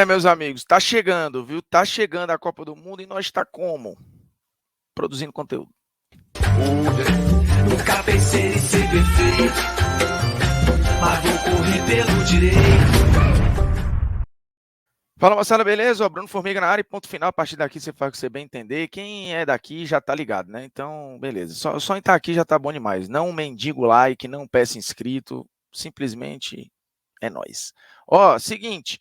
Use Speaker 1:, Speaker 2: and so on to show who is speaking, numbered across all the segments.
Speaker 1: Meus amigos, tá chegando, viu? Tá chegando a Copa do Mundo e nós tá como? Produzindo conteúdo.
Speaker 2: Nunca pensei em ser perfeito, mas vou correr pelo direito.
Speaker 1: Fala, moçada, beleza? Ó, Bruno Formiga na área e ponto final. A partir daqui você faz o que você bem entender. Quem é daqui já tá ligado, né? Então, beleza. Só em estar aqui já tá bom demais. Não mendigo like, não peça inscrito. Simplesmente é nóis. Ó, seguinte,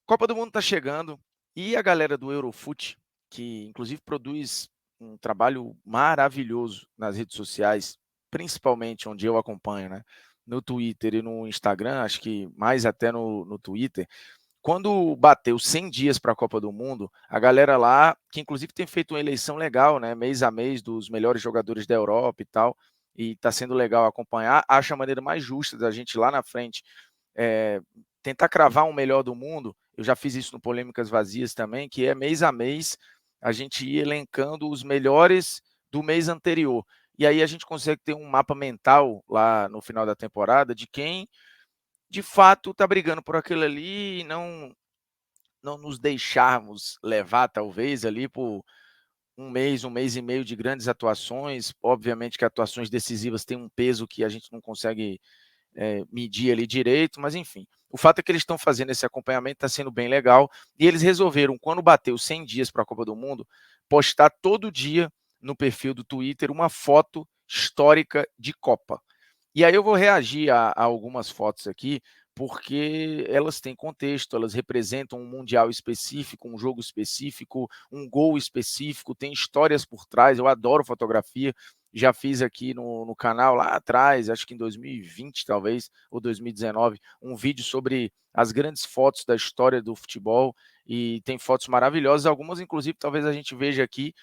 Speaker 1: Copa do Mundo tá chegando e a galera do Eurofut, que inclusive produz um trabalho maravilhoso nas redes sociais, principalmente onde eu acompanho, né? No Twitter e no Instagram, acho que mais até no Twitter. Quando bateu 100 dias para a Copa do Mundo, a galera lá, que inclusive tem feito uma eleição legal, né, mês a mês, dos melhores jogadores da Europa e tal, e está sendo legal acompanhar, acha a maneira mais justa da gente lá na frente tentar cravar um melhor do mundo. Eu já fiz isso no Polêmicas Vazias também, que é mês a mês a gente ir elencando os melhores do mês anterior. E aí a gente consegue ter um mapa mental lá no final da temporada de quem de fato está brigando por aquilo ali e não nos deixarmos levar, talvez, ali por um mês e meio de grandes atuações. Obviamente que atuações decisivas têm um peso que a gente não consegue medir ali direito, mas enfim. O fato é que eles estão fazendo esse acompanhamento, está sendo bem legal, e eles resolveram, quando bateu 100 dias para a Copa do Mundo, postar todo dia no perfil do Twitter uma foto histórica de Copa. E aí eu vou reagir a algumas fotos aqui, porque elas têm contexto, elas representam um mundial específico, um jogo específico, um gol específico, tem histórias por trás. Eu adoro fotografia, já fiz aqui no canal lá atrás, acho que em 2020 talvez, ou 2019, um vídeo sobre as grandes fotos da história do futebol, e tem fotos maravilhosas, algumas inclusive talvez a gente veja aqui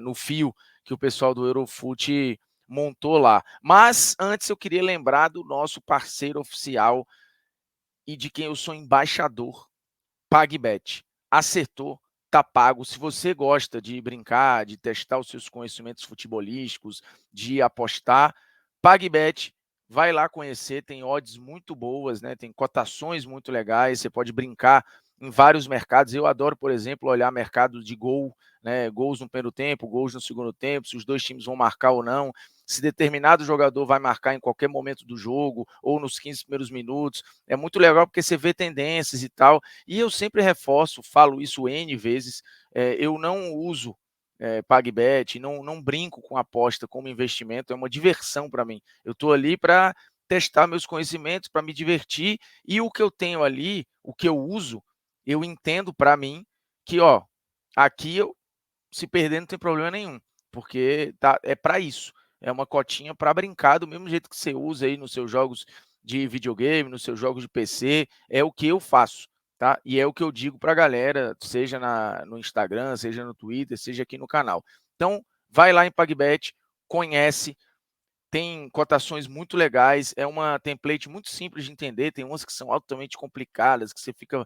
Speaker 1: no fio que o pessoal do Eurofut montou lá. Mas antes eu queria lembrar do nosso parceiro oficial e de quem eu sou embaixador, PagBet. Acertou, tá pago. Se você gosta de brincar, de testar os seus conhecimentos futebolísticos, de apostar, PagBet, vai lá conhecer, tem odds muito boas, né? Tem cotações muito legais, você pode brincar em vários mercados. Eu adoro, por exemplo, olhar mercado de gol, né? Gols no primeiro tempo, gols no segundo tempo, se os dois times vão marcar ou não, se determinado jogador vai marcar em qualquer momento do jogo ou nos 15 primeiros minutos. É muito legal porque você vê tendências e tal. E eu sempre reforço, falo isso N vezes, eu não uso PagBet, não brinco com aposta como investimento, é uma diversão para mim. Eu estou ali para testar meus conhecimentos, para me divertir, e o que eu tenho ali, o que eu uso, eu entendo para mim que, ó, aqui eu, se perder não tem problema nenhum, porque é para isso. É uma cotinha para brincar, do mesmo jeito que você usa aí nos seus jogos de videogame, nos seus jogos de PC, é o que eu faço, tá? E é o que eu digo para a galera, seja no Instagram, seja no Twitter, seja aqui no canal. Então, vai lá em PagBet, conhece, tem cotações muito legais, é uma template muito simples de entender, tem umas que são altamente complicadas, que você fica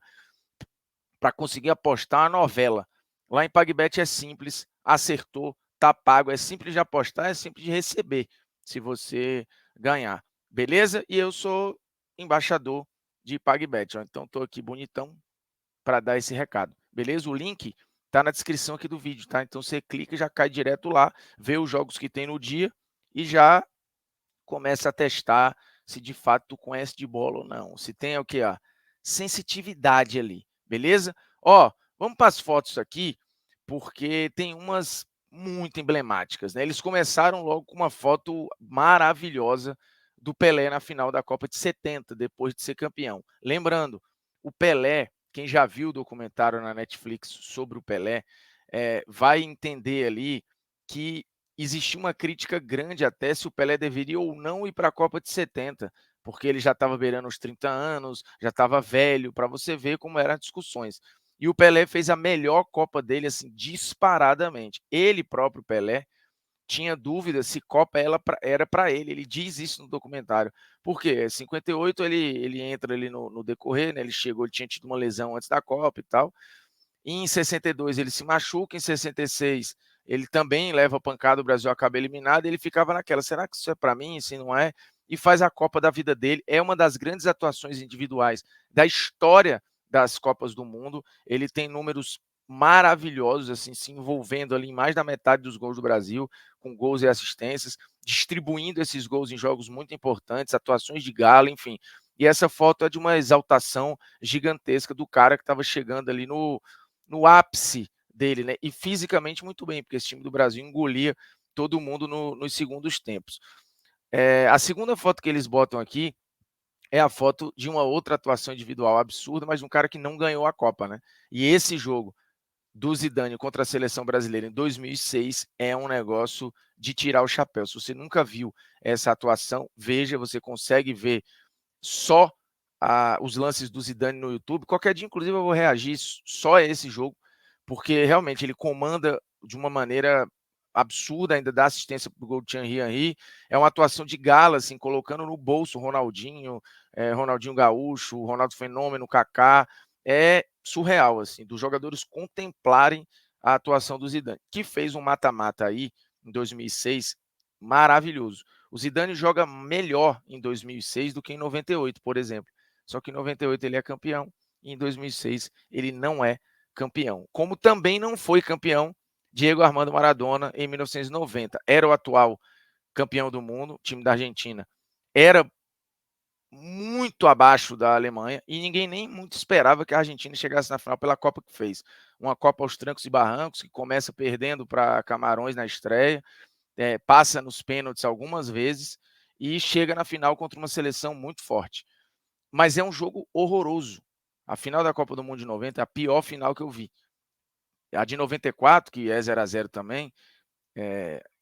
Speaker 1: para conseguir apostar uma novela. Lá em PagBet é simples, acertou, tá pago, é simples de apostar, é simples de receber, se você ganhar, beleza? E eu sou embaixador de PagBet, ó, então estou aqui bonitão para dar esse recado, beleza? O link está na descrição aqui do vídeo, tá? Então você clica e já cai direto lá, vê os jogos que tem no dia e já começa a testar se de fato tu conhece de bola ou não, se tem o que, ó, sensitividade ali, beleza? Ó, vamos para as fotos aqui, porque tem umas muito emblemáticas, né? Eles começaram logo com uma foto maravilhosa do Pelé na final da Copa de 70, depois de ser campeão. Lembrando, o Pelé, quem já viu o documentário na Netflix sobre o Pelé, vai entender ali que existia uma crítica grande até se o Pelé deveria ou não ir para a Copa de 70, porque ele já estava beirando os 30 anos, já estava velho, para você ver como eram as discussões. E o Pelé fez a melhor Copa dele, assim, disparadamente. Ele próprio, Pelé, tinha dúvida se Copa era para ele. Ele diz isso no documentário. Por quê? Em 58 ele entra ali no decorrer, né? Ele chegou, ele tinha tido uma lesão antes da Copa e tal. E em 62 ele se machuca, em 66 ele também leva a pancada, o Brasil acaba eliminado, e ele ficava naquela, será que isso é para mim, se não é? E faz a Copa da vida dele, é uma das grandes atuações individuais da história das Copas do Mundo. Ele tem números maravilhosos, assim, se envolvendo ali em mais da metade dos gols do Brasil, com gols e assistências, distribuindo esses gols em jogos muito importantes, atuações de gala, enfim. E essa foto é de uma exaltação gigantesca do cara que estava chegando ali no ápice dele, né? E fisicamente muito bem, porque esse time do Brasil engolia todo mundo nos segundos tempos. A segunda foto que eles botam aqui é a foto de uma outra atuação individual absurda, mas de um cara que não ganhou a Copa, né? E esse jogo do Zidane contra a seleção brasileira em 2006 é um negócio de tirar o chapéu. Se você nunca viu essa atuação, veja, você consegue ver só os lances do Zidane no YouTube. Qualquer dia, inclusive, eu vou reagir só a esse jogo, porque realmente ele comanda de uma maneira absurda, ainda dá assistência para o gol de Thierry Henry. É uma atuação de gala, assim, colocando no bolso Ronaldinho, Ronaldinho Gaúcho, Ronaldo Fenômeno, Kaká. É surreal, assim, dos jogadores contemplarem a atuação do Zidane, que fez um mata-mata aí em 2006 maravilhoso. O Zidane joga melhor em 2006 do que em 98, por exemplo. Só que em 98 ele é campeão e em 2006 ele não é campeão. Como também não foi campeão Diego Armando Maradona em 1990. Era o atual campeão do mundo, time da Argentina. Era muito abaixo da Alemanha e ninguém nem muito esperava que a Argentina chegasse na final pela Copa que fez. Uma Copa aos trancos e barrancos, que começa perdendo para Camarões na estreia, passa nos pênaltis algumas vezes e chega na final contra uma seleção muito forte. Mas é um jogo horroroso. A final da Copa do Mundo de 90 é a pior final que eu vi. A de 94, que é 0-0 também,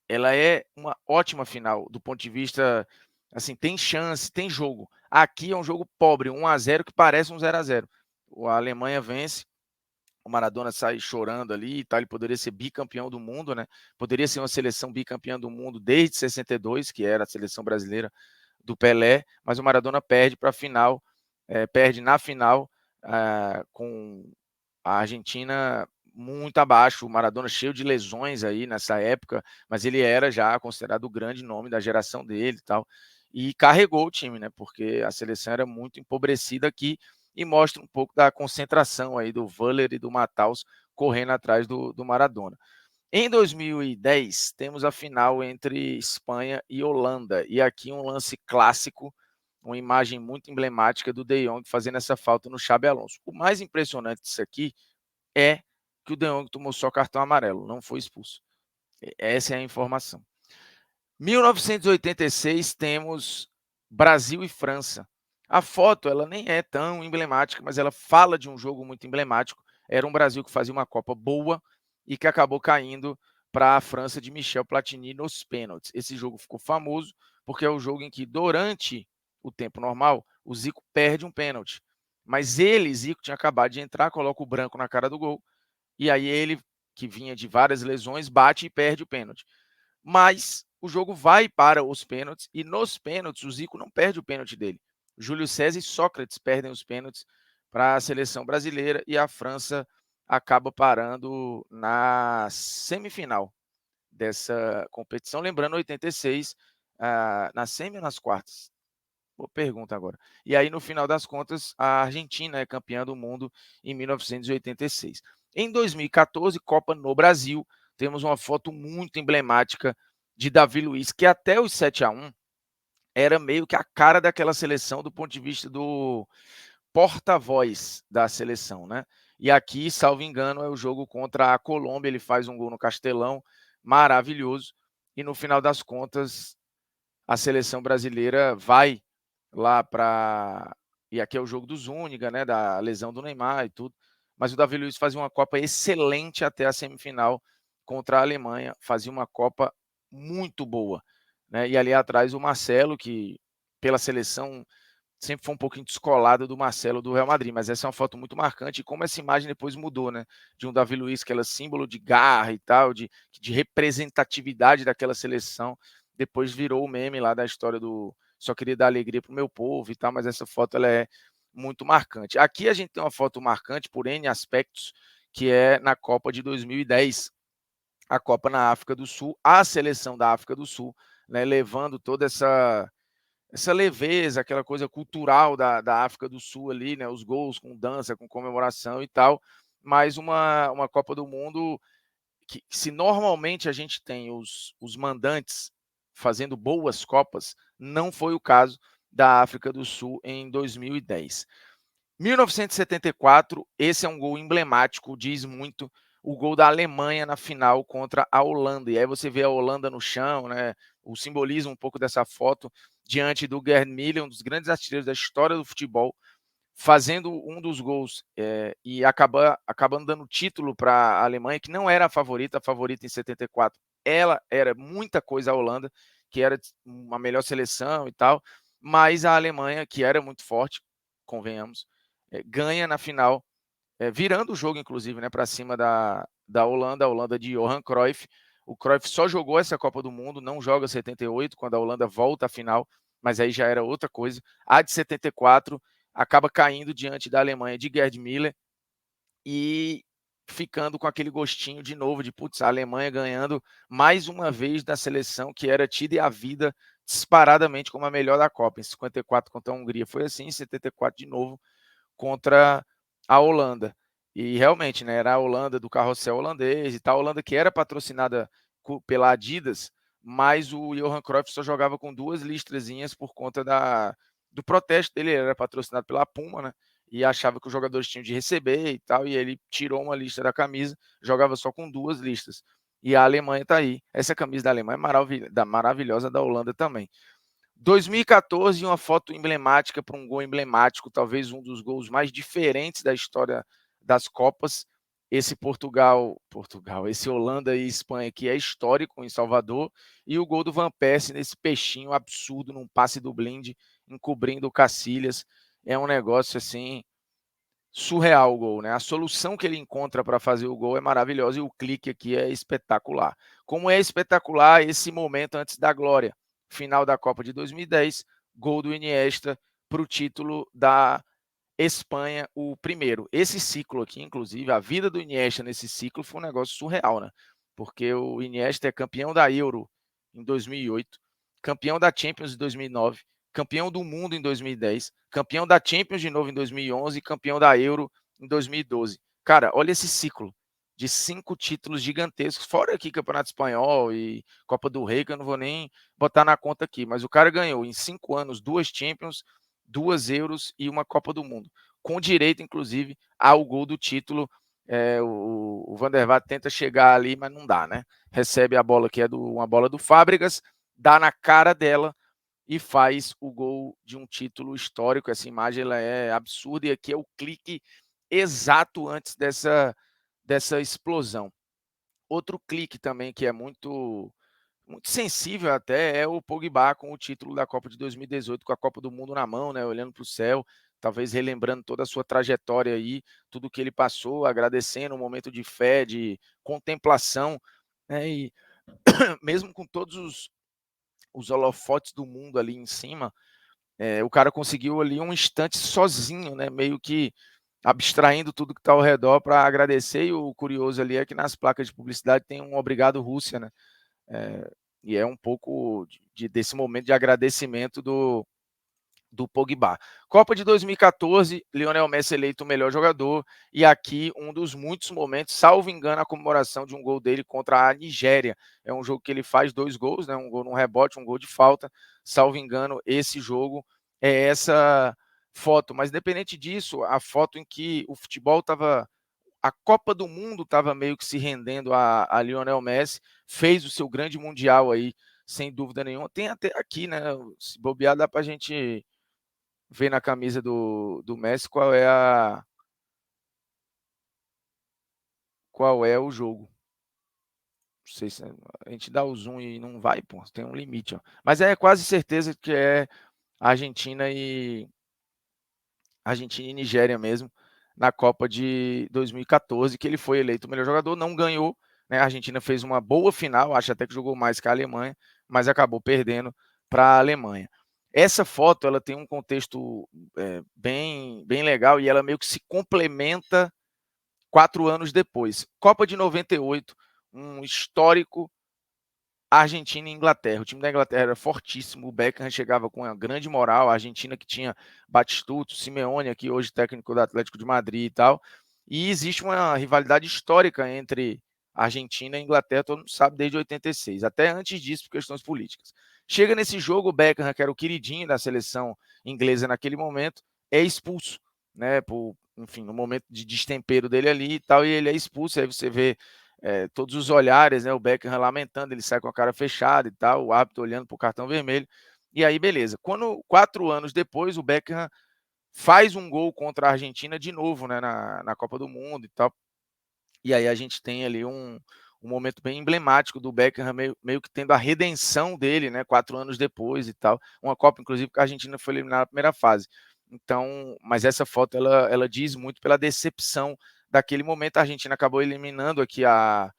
Speaker 1: ela é uma ótima final do ponto de vista, assim, tem chance, tem jogo. Aqui é um jogo pobre, 1-0 que parece um 0-0. A Alemanha vence, o Maradona sai chorando ali e tal, ele poderia ser bicampeão do mundo, né? Poderia ser uma seleção bicampeã do mundo desde 62, que era a seleção brasileira do Pelé, mas o Maradona perde para a final, perde na final com a Argentina muito abaixo, o Maradona cheio de lesões aí nessa época, mas ele era já considerado o grande nome da geração dele e tal, e carregou o time, né? Porque a seleção era muito empobrecida aqui e mostra um pouco da concentração aí do Völler e do Matthaus correndo atrás do Maradona. Em 2010, temos a final entre Espanha e Holanda, e aqui um lance clássico, uma imagem muito emblemática do De Jong fazendo essa falta no Xabi Alonso. O mais impressionante disso aqui é que o De Jong tomou só cartão amarelo, não foi expulso. Essa é a informação. 1986 temos Brasil e França. A foto ela nem é tão emblemática, mas ela fala de um jogo muito emblemático. Era um Brasil que fazia uma Copa boa e que acabou caindo para a França de Michel Platini nos pênaltis. Esse jogo ficou famoso porque é o jogo em que, durante o tempo normal, o Zico perde um pênalti. Mas ele, Zico, tinha acabado de entrar, coloca o branco na cara do gol, e aí ele, que vinha de várias lesões, bate e perde o pênalti. Mas o jogo vai para os pênaltis e nos pênaltis o Zico não perde o pênalti dele. Júlio César e Sócrates perdem os pênaltis para a seleção brasileira e a França acaba parando na semifinal dessa competição. Lembrando, 86, na semi ou nas quartas? Boa pergunta agora. E aí, no final das contas, a Argentina é campeã do mundo em 1986. Em 2014, Copa no Brasil, temos uma foto muito emblemática de Davi Luiz, que até os 7-1 era meio que a cara daquela seleção do ponto de vista do porta-voz da seleção, né? E aqui, salvo engano, é o jogo contra a Colômbia, ele faz um gol no Castelão, maravilhoso, e no final das contas, a seleção brasileira vai lá para. E aqui é o jogo do Zúñiga, né? Da lesão do Neymar e tudo. Mas o Davi Luiz fazia uma Copa excelente até a semifinal contra a Alemanha. Fazia uma Copa muito boa. Né? E ali atrás o Marcelo, que pela seleção sempre foi um pouquinho descolado do Marcelo do Real Madrid, mas essa é uma foto muito marcante e como essa imagem depois mudou, né? De um Davi Luiz, que era símbolo de garra e tal, de representatividade daquela seleção, depois virou o meme lá da história do só queria dar alegria pro meu povo e tal, mas essa foto ela é muito marcante. Aqui a gente tem uma foto marcante por N aspectos, que é na Copa de 2010, a Copa na África do Sul, a seleção da África do Sul, né, levando toda essa essa leveza, aquela coisa cultural da África do Sul ali, né? Os gols com dança, com comemoração e tal, mas uma Copa do Mundo que se normalmente a gente tem os mandantes fazendo boas Copas, não foi o caso da África do Sul em 2010. 1974, esse é um gol emblemático, diz muito, o gol da Alemanha na final contra a Holanda. E aí você vê a Holanda no chão, né? O simbolismo um pouco dessa foto diante do Gerd Müller, um dos grandes artilheiros da história do futebol, fazendo um dos gols e acabando dando título para a Alemanha, que não era a favorita em 74. Ela era muita coisa a Holanda, que era uma melhor seleção e tal, mas a Alemanha, que era muito forte, convenhamos, ganha na final, virando o jogo, inclusive, né, para cima da Holanda, a Holanda de Johan Cruyff. O Cruyff só jogou essa Copa do Mundo, não joga 78, quando a Holanda volta à final, mas aí já era outra coisa. A de 74 acaba caindo diante da Alemanha de Gerd Müller e ficando com aquele gostinho de novo de, putz, a Alemanha ganhando mais uma vez da seleção que era tida e a vida disparadamente como a melhor da Copa. Em 54 contra a Hungria foi assim, em 74 de novo contra a Holanda. E realmente, né, era a Holanda do carrossel holandês e tal, a Holanda que era patrocinada pela Adidas, mas o Johan Cruyff só jogava com 2 listrazinhas por conta do protesto dele, ele era patrocinado pela Puma, né, e achava que os jogadores tinham de receber e tal, e ele tirou uma lista da camisa, jogava só com 2 listras. E a Alemanha está aí. Essa camisa da Alemanha é maravilhosa, da Holanda também. 2014, uma foto emblemática para um gol emblemático, talvez um dos gols mais diferentes da história das Copas. Esse esse Holanda e Espanha que é histórico em Salvador, e o gol do Van Persie nesse peixinho absurdo, num passe do Blind, encobrindo o Cacilhas. É um negócio assim surreal o gol, né? A solução que ele encontra para fazer o gol é maravilhosa e o clique aqui é espetacular. Como é espetacular esse momento antes da glória. Final da Copa de 2010, gol do Iniesta para o título da Espanha, o primeiro. Esse ciclo aqui, inclusive, a vida do Iniesta nesse ciclo foi um negócio surreal, né? Porque o Iniesta é campeão da Euro em 2008, campeão da Champions em 2009, campeão do mundo em 2010, campeão da Champions de novo em 2011 e campeão da Euro em 2012. Cara, olha esse ciclo de 5 títulos gigantescos, fora aqui Campeonato Espanhol e Copa do Rei, que eu não vou nem botar na conta aqui, mas o cara ganhou em 5 anos 2 Champions, 2 Euros e uma Copa do Mundo, com direito, inclusive, ao gol do título. O Van der Vaart tenta chegar ali, mas não dá, né? Recebe a bola que é uma bola do Fábregas, dá na cara dela e faz o gol de um título histórico. Essa imagem ela é absurda e aqui é o clique exato antes dessa explosão. Outro clique também que é muito sensível até é o Pogba com o título da Copa de 2018, com a Copa do Mundo na mão, né, olhando para o céu, talvez relembrando toda a sua trajetória aí, tudo que ele passou, agradecendo um momento de fé, de contemplação, né, e mesmo com todos os holofotes do mundo ali em cima, o cara conseguiu ali um instante sozinho, né, meio que abstraindo tudo que está ao redor para agradecer. E o curioso ali é que nas placas de publicidade tem um obrigado Rússia, né? E é um pouco desse momento de agradecimento do Pogba. Copa de 2014, Lionel Messi eleito o melhor jogador, e aqui um dos muitos momentos, salvo engano, a comemoração de um gol dele contra a Nigéria. É um jogo que ele faz 2 gols, né? Um gol num rebote, um gol de falta. Salvo engano, esse jogo é essa foto. Mas independente disso, a foto em que o futebol estava, a Copa do Mundo estava meio que se rendendo a Lionel Messi, fez o seu grande mundial aí, sem dúvida nenhuma. Tem até aqui, né? Se bobear, dá para a gente ver na camisa do Messi qual é o jogo. Não sei se a gente dá o zoom e não vai, pô, tem um limite, ó. Mas é quase certeza que é Argentina e Nigéria mesmo, na Copa de 2014, que ele foi eleito o melhor jogador, não ganhou, né? A Argentina fez uma boa final, acho até que jogou mais que a Alemanha, mas acabou perdendo para a Alemanha. Essa foto ela tem um contexto bem legal e ela meio que se complementa 4 anos depois. Copa de 98, um histórico Argentina e Inglaterra. O time da Inglaterra era fortíssimo, o Beckham chegava com uma grande moral, a Argentina que tinha Batistuta, Simeone, aqui hoje técnico do Atlético de Madrid e tal. E existe uma rivalidade histórica entre Argentina e Inglaterra, todo mundo sabe, desde 86, até antes disso, por questões políticas. Chega nesse jogo, o Beckham, que era o queridinho da seleção inglesa naquele momento, é expulso, né, por, enfim, no momento de destempero dele ali e tal, e ele é expulso, aí você vê todos os olhares, né? O Beckham lamentando, ele sai com a cara fechada e tal, o árbitro olhando para o cartão vermelho. E aí, beleza. Quando 4 anos depois, o Beckham faz um gol contra a Argentina de novo, né? Na Copa do Mundo e tal. E aí a gente tem ali um momento bem emblemático do Beckham meio que tendo a redenção dele, né? 4 anos depois e tal. Uma Copa, inclusive, que a Argentina foi eliminada na primeira fase. Então, mas essa foto ela diz muito pela decepção daquele momento. A Argentina acabou eliminando aqui a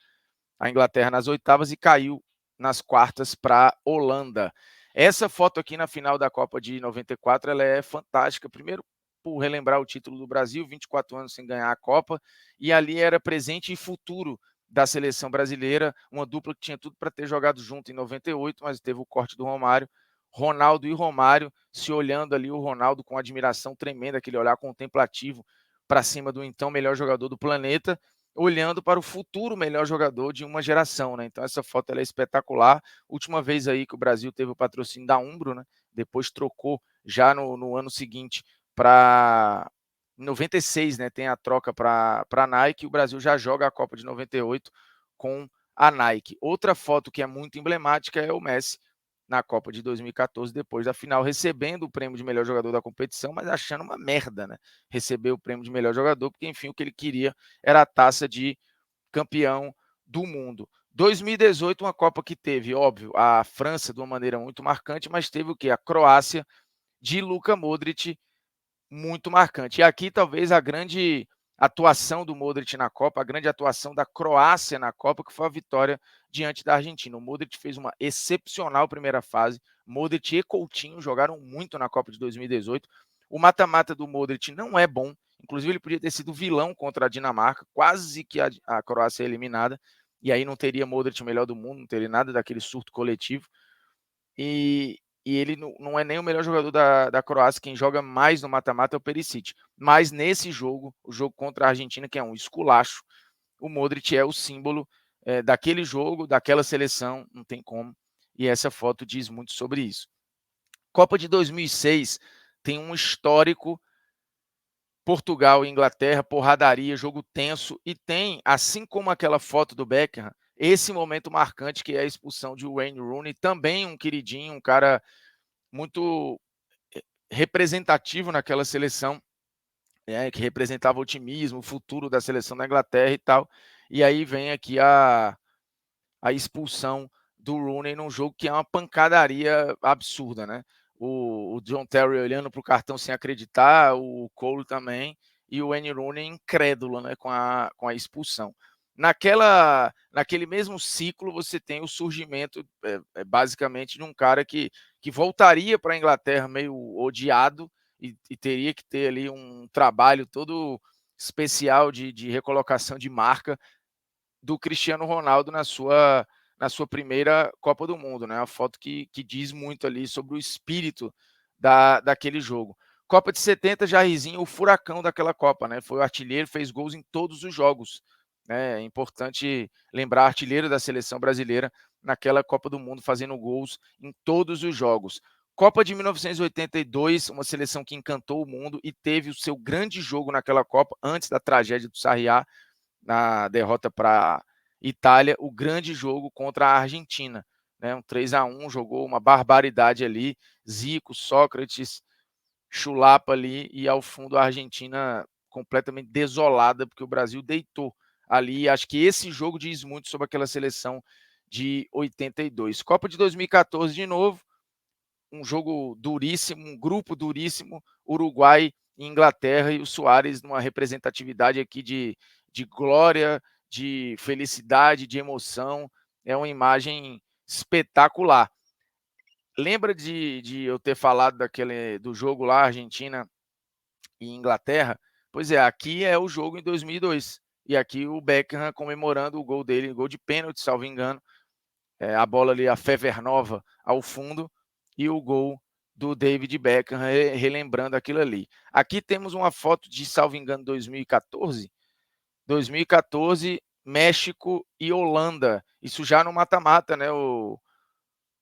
Speaker 1: Inglaterra nas oitavas e caiu nas quartas para a Holanda. Essa foto aqui na final da Copa de 94 ela é fantástica. Primeiro, por relembrar o título do Brasil, 24 anos sem ganhar a Copa, e ali era presente e futuro da seleção brasileira, uma dupla que tinha tudo para ter jogado junto em 98, mas teve o corte do Romário. Ronaldo e Romário se olhando ali, o Ronaldo com admiração tremenda, aquele olhar contemplativo para cima do então melhor jogador do planeta, olhando para o futuro melhor jogador de uma geração, né? Então essa foto ela é espetacular. Última vez aí que o Brasil teve o patrocínio da Umbro, né? Depois trocou já no ano seguinte para 96, né? Tem a troca para a Nike. O Brasil já joga a Copa de 98 com a Nike. Outra foto que é muito emblemática é o Messi na Copa de 2014, depois da final, recebendo o prêmio de melhor jogador da competição, mas achando uma merda, né? Receber o prêmio de melhor jogador, porque, enfim, o que ele queria era a taça de campeão do mundo. 2018, uma Copa que teve, óbvio, a França de uma maneira muito marcante, mas teve o quê? A Croácia de Luka Modric, muito marcante. E aqui talvez a grande atuação do Modric na Copa, a grande atuação da Croácia na Copa, que foi a vitória diante da Argentina. O Modric fez uma excepcional primeira fase. Modric e Coutinho jogaram muito na Copa de 2018. O mata-mata do Modric não é bom. Inclusive, ele podia ter sido vilão contra a Dinamarca, quase que a Croácia é eliminada. E aí não teria Modric o melhor do mundo, não teria nada daquele surto coletivo. E ele não é nem o melhor jogador da Croácia, quem joga mais no mata-mata é o Perisic. Mas nesse jogo, o jogo contra a Argentina, que é um esculacho, o Modric é o símbolo daquele jogo, daquela seleção, não tem como. E essa foto diz muito sobre isso. Copa de 2006 tem um histórico Portugal e Inglaterra, porradaria, jogo tenso, e tem, assim como aquela foto do Beckham, esse momento marcante que é a expulsão de Wayne Rooney, também um queridinho, um cara muito representativo naquela seleção, que representava o otimismo, o futuro da seleção da Inglaterra e tal. E aí vem aqui a expulsão do Rooney num jogo que é uma pancadaria absurda, né? O John Terry olhando para o cartão sem acreditar, o Cole também, e o Wayne Rooney incrédulo, né, com a expulsão. Naquele mesmo ciclo, você tem o surgimento, basicamente, de um cara que voltaria para a Inglaterra meio odiado e teria que ter ali um trabalho todo especial de recolocação de marca do Cristiano Ronaldo na sua primeira Copa do Mundo, né? Uma foto que diz muito ali sobre o espírito daquele jogo. Copa de 70, Jairzinho, o furacão daquela Copa, né? Foi o artilheiro, fez gols em todos os jogos. Né? É importante lembrar, artilheiro da seleção brasileira naquela Copa do Mundo, fazendo gols em todos os jogos. Copa de 1982, uma seleção que encantou o mundo e teve o seu grande jogo naquela Copa, antes da tragédia do Sarriá, na derrota para Itália, o grande jogo contra a Argentina. Né? Um 3-1, jogou uma barbaridade ali. Zico, Sócrates, Chulapa ali, e ao fundo a Argentina completamente desolada, porque o Brasil deitou ali. Acho que esse jogo diz muito sobre aquela seleção de 82. Copa de 2014 de novo, um jogo duríssimo, um grupo duríssimo, Uruguai e Inglaterra, e o Suárez numa representatividade aqui de glória, de felicidade, de emoção. É uma imagem espetacular. Lembra de eu ter falado do jogo lá, Argentina e Inglaterra? Pois é, aqui é o jogo em 2002. E aqui o Beckham comemorando o gol dele, gol de pênalti, salvo engano, a bola ali, a Fevernova ao fundo, e o gol do David Beckham, relembrando aquilo ali. Aqui temos uma foto de, salvo engano, 2014, México e Holanda, isso já no mata-mata, né? Um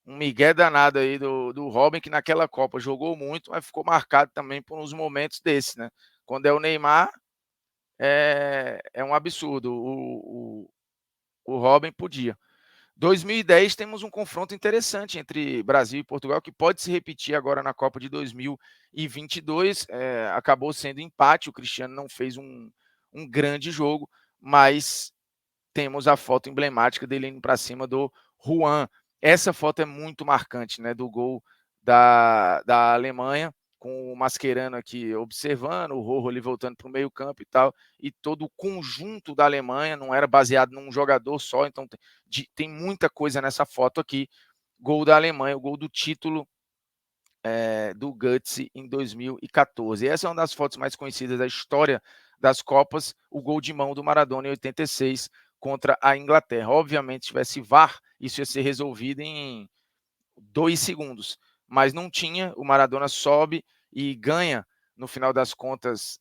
Speaker 1: migué danado aí do Robin, que naquela Copa jogou muito, mas ficou marcado também por uns momentos desses, né? Quando é o Neymar, é um absurdo. O Robin podia. 2010 temos um confronto interessante entre Brasil e Portugal, que pode se repetir agora na Copa de 2022. Acabou sendo empate, o Cristiano não fez um grande jogo, mas temos a foto emblemática dele indo para cima do Juan. Essa foto é muito marcante, né, do gol da Alemanha, com o Mascherano aqui observando, o Rojo ali voltando para o meio campo e tal, e todo o conjunto da Alemanha, não era baseado num jogador só, então tem muita coisa nessa foto aqui. Gol da Alemanha, o gol do título do Guts em 2014. Essa é uma das fotos mais conhecidas da história das Copas, o gol de mão do Maradona em 86 contra a Inglaterra. Obviamente, se tivesse VAR, isso ia ser resolvido em 2 segundos, mas não tinha. O Maradona sobe e ganha, no final das contas,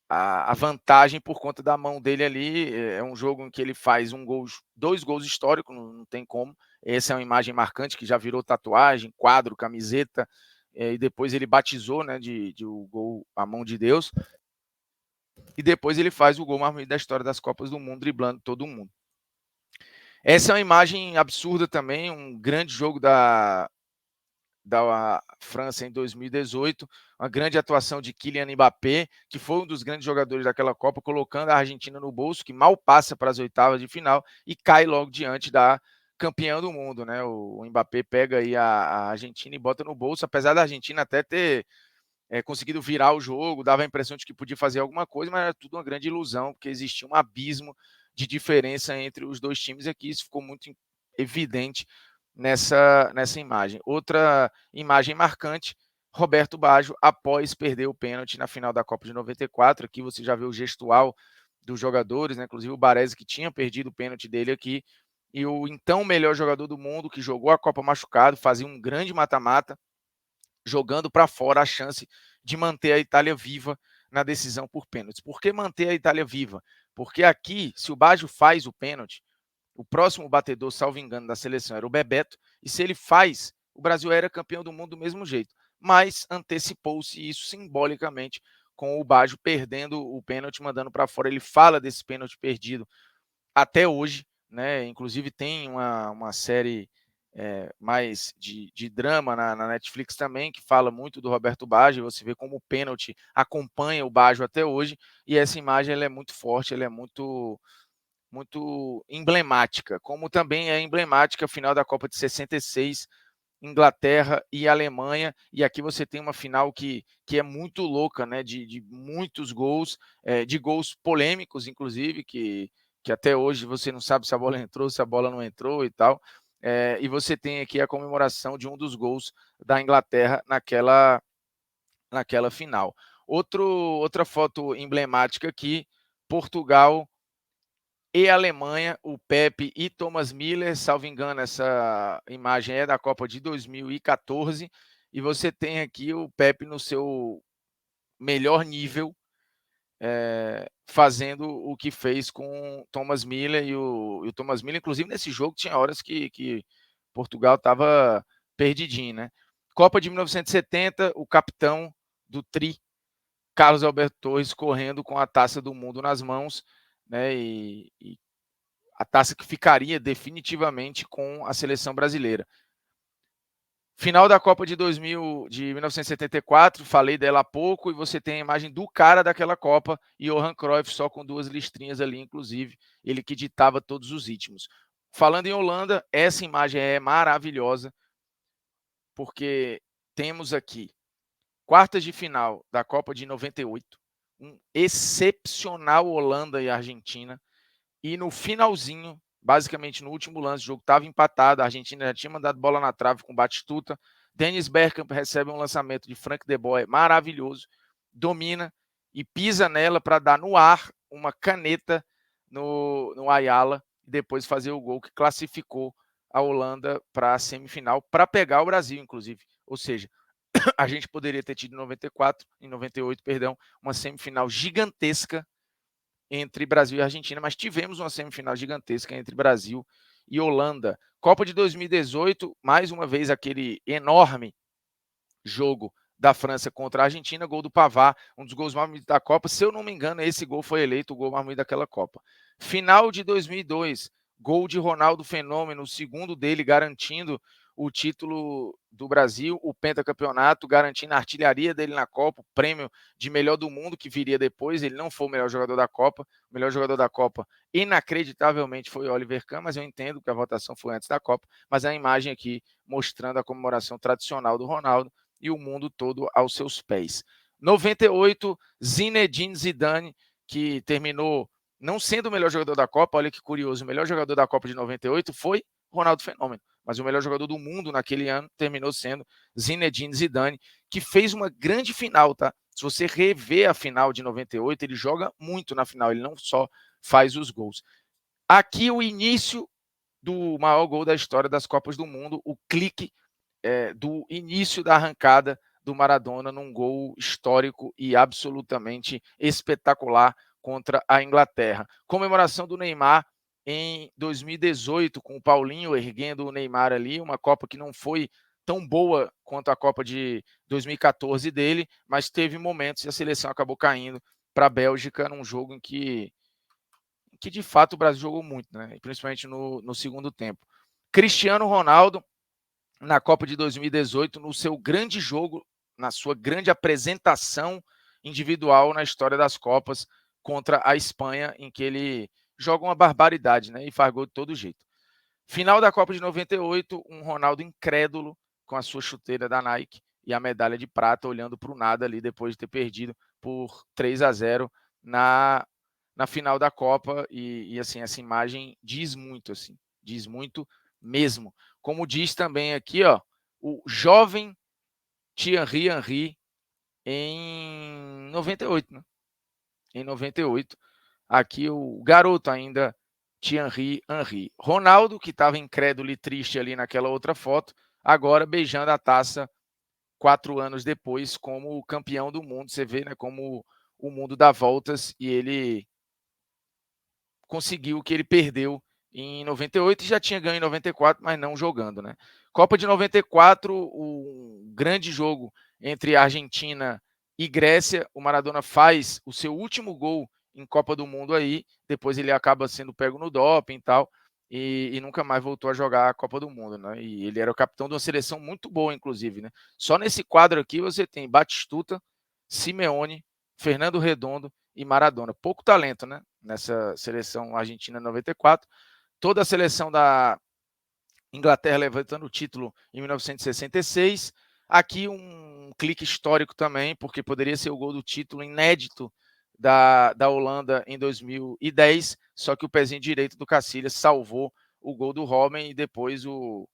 Speaker 1: a vantagem por conta da mão dele ali. É um jogo em que ele faz 2 gols históricos, não tem como. Essa é uma imagem marcante que já virou tatuagem, quadro, camiseta, e depois ele batizou, né, de o gol A Mão de Deus. E depois ele faz o gol mais bonito da história das Copas do Mundo, driblando todo mundo. Essa é uma imagem absurda também, um grande jogo da França em 2018, uma grande atuação de Kylian Mbappé, que foi um dos grandes jogadores daquela Copa, colocando a Argentina no bolso, que mal passa para as oitavas de final e cai logo diante da campeã do mundo, né? O Mbappé pega aí a Argentina e bota no bolso, apesar da Argentina até ter conseguido virar o jogo, dava a impressão de que podia fazer alguma coisa, mas era tudo uma grande ilusão, porque existia um abismo de diferença entre os dois times aqui, isso ficou muito evidente nessa imagem. Outra imagem marcante, Roberto Baggio, após perder o pênalti na final da Copa de 94, aqui você já vê o gestual dos jogadores, né? Inclusive o Baresi, que tinha perdido o pênalti dele aqui, e o então melhor jogador do mundo, que jogou a Copa machucado, fazia um grande mata-mata, jogando para fora a chance de manter a Itália viva na decisão por pênaltis. Por que manter a Itália viva? Porque aqui, se o Baggio faz o pênalti, o próximo batedor, salvo engano, da seleção era o Bebeto, e se ele faz, o Brasil era campeão do mundo do mesmo jeito. Mas antecipou-se isso simbolicamente com o Baggio perdendo o pênalti, mandando para fora. Ele fala desse pênalti perdido até hoje, né? Inclusive tem uma série mais de drama na Netflix também, que fala muito do Roberto Baggio. Você vê como o pênalti acompanha o Baggio até hoje, e essa imagem ela é muito forte, ela é muito emblemática, como também é emblemática a final da Copa de 66, Inglaterra e Alemanha, e aqui você tem uma final que é muito louca, né, de muitos gols, de gols polêmicos, inclusive, que até hoje você não sabe se a bola entrou, se a bola não entrou e tal, e você tem aqui a comemoração de um dos gols da Inglaterra naquela final. Outra foto emblemática aqui, Portugal e Alemanha, o Pepe e Thomas Müller, salvo engano, essa imagem é da Copa de 2014, e você tem aqui o Pepe no seu melhor nível, fazendo o que fez com Thomas Müller, e o Thomas Müller, inclusive nesse jogo, tinha horas que Portugal estava perdidinho, né? Copa de 1970, o capitão do Tri, Carlos Alberto Torres, correndo com a taça do mundo nas mãos, né? E a taça que ficaria definitivamente com a seleção brasileira. Final da Copa de 1974, falei dela há pouco, e você tem a imagem do cara daquela Copa, Johan Cruyff, só com 2 listrinhas ali, inclusive, ele que ditava todos os ritmos. Falando em Holanda, essa imagem é maravilhosa, porque temos aqui quartas de final da Copa de 98, um excepcional Holanda e Argentina, e no finalzinho, basicamente no último lance, o jogo estava empatado, a Argentina já tinha mandado bola na trave com Batistuta, Dennis Bergkamp recebe um lançamento de Frank de Boer maravilhoso, domina e pisa nela para dar no ar uma caneta no Ayala, e depois fazer o gol que classificou a Holanda para a semifinal, para pegar o Brasil, inclusive. Ou seja, a gente poderia ter tido em 98, perdão, uma semifinal gigantesca entre Brasil e Argentina, mas tivemos uma semifinal gigantesca entre Brasil e Holanda. Copa de 2018, mais uma vez aquele enorme jogo da França contra a Argentina, gol do Pavard, um dos gols mais bonitos da Copa. Se eu não me engano, esse gol foi eleito o gol mais bonito daquela Copa. Final de 2002, gol de Ronaldo Fenômeno, o segundo dele, garantindo o título do Brasil, o pentacampeonato, garantindo a artilharia dele na Copa, o prêmio de melhor do mundo que viria depois. Ele não foi o melhor jogador da Copa. O melhor jogador da Copa, inacreditavelmente, foi Oliver Kahn, mas eu entendo que a votação foi antes da Copa. Mas a imagem aqui mostrando a comemoração tradicional do Ronaldo e o mundo todo aos seus pés. 98, Zinedine Zidane, que terminou não sendo o melhor jogador da Copa. Olha que curioso, o melhor jogador da Copa de 98 foi Ronaldo Fenômeno, mas o melhor jogador do mundo naquele ano terminou sendo Zinedine Zidane, que fez uma grande final, tá? Se você rever a final de 98, ele joga muito na final, ele não só faz os gols. Aqui o início do maior gol da história das Copas do Mundo, o clique do início da arrancada do Maradona num gol histórico e absolutamente espetacular contra a Inglaterra. Comemoração do Neymar em 2018, com o Paulinho erguendo o Neymar ali, uma Copa que não foi tão boa quanto a Copa de 2014 dele, mas teve momentos e a seleção acabou caindo para a Bélgica num jogo em que de fato o Brasil jogou muito, né? Principalmente no segundo tempo. Cristiano Ronaldo, na Copa de 2018, no seu grande jogo, na sua grande apresentação individual na história das Copas contra a Espanha, em que ele joga uma barbaridade, né? E faz gol de todo jeito. Final da Copa de 98, um Ronaldo incrédulo com a sua chuteira da Nike e a medalha de prata, olhando para o nada ali depois de ter perdido por 3-0 na final da Copa. E assim, essa imagem diz muito, assim, diz muito mesmo. Como diz também aqui, ó, o jovem Thierry Henry em 98, né? Em 98. Aqui o garoto ainda, Thierry Henry. Ronaldo, que estava incrédulo e triste ali naquela outra foto, agora beijando a taça 4 anos depois como campeão do mundo. Você vê, né, como o mundo dá voltas e ele conseguiu o que ele perdeu em 98 e já tinha ganho em 94, mas não jogando, né? Copa de 94, um grande jogo entre Argentina e Grécia. O Maradona faz o seu último gol em Copa do Mundo aí, depois ele acaba sendo pego no doping e tal, e nunca mais voltou a jogar a Copa do Mundo, né? E ele era o capitão de uma seleção muito boa, inclusive, né? Só nesse quadro aqui você tem Batistuta, Simeone, Fernando Redondo e Maradona. Pouco talento, né? Nessa seleção argentina 94. Toda a seleção da Inglaterra levantando o título em 1966. Aqui um clique histórico também, porque poderia ser o gol do título inédito da Holanda em 2010, só que o pezinho direito do Cacilhas salvou o gol do Robben e depois o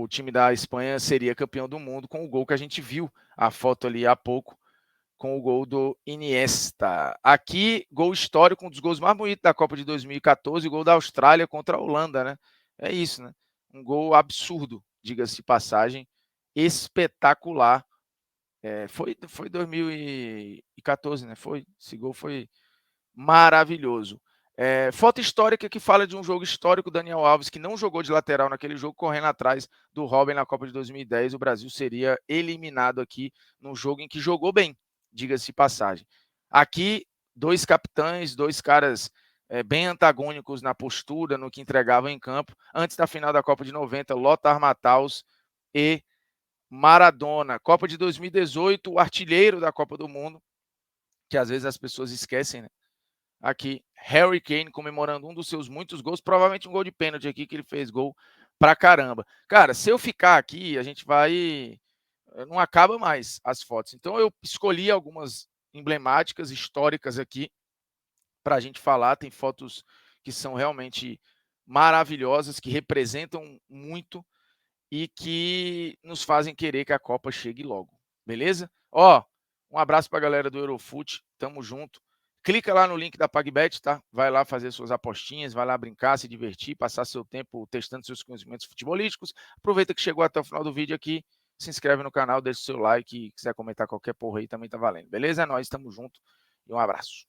Speaker 1: time da Espanha seria campeão do mundo com o gol que a gente viu a foto ali há pouco, com o gol do Iniesta. Aqui, gol histórico, um dos gols mais bonitos da Copa de 2014, o gol da Austrália contra a Holanda, né? É isso, né? Um gol absurdo, diga-se de passagem, espetacular. Foi 2014, né? Esse gol foi maravilhoso. Foto histórica que fala de um jogo histórico, Daniel Alves, que não jogou de lateral naquele jogo, correndo atrás do Robben na Copa de 2010, o Brasil seria eliminado aqui num jogo em que jogou bem, diga-se de passagem. Aqui, 2 capitães, 2 caras bem antagônicos na postura, no que entregavam em campo, antes da final da Copa de 90, Lothar Matthaus e Maradona. Copa de 2018, o artilheiro da Copa do Mundo, que às vezes as pessoas esquecem, né? Aqui, Harry Kane comemorando um dos seus muitos gols, provavelmente um gol de pênalti aqui, que ele fez gol pra caramba. Cara, se eu ficar aqui, a gente vai... Não acaba mais as fotos. Então eu escolhi algumas emblemáticas, históricas aqui, pra gente falar. Tem fotos que são realmente maravilhosas, que representam muito e que nos fazem querer que a Copa chegue logo. Beleza? Ó, um abraço pra galera do Eurofute, tamo junto. Clica lá no link da PagBet, tá? Vai lá fazer suas apostinhas, vai lá brincar, se divertir, passar seu tempo testando seus conhecimentos futebolísticos. Aproveita que chegou até o final do vídeo aqui, se inscreve no canal, deixa o seu like e quiser comentar qualquer porra aí também tá valendo. Beleza? Nós estamos juntos e um abraço.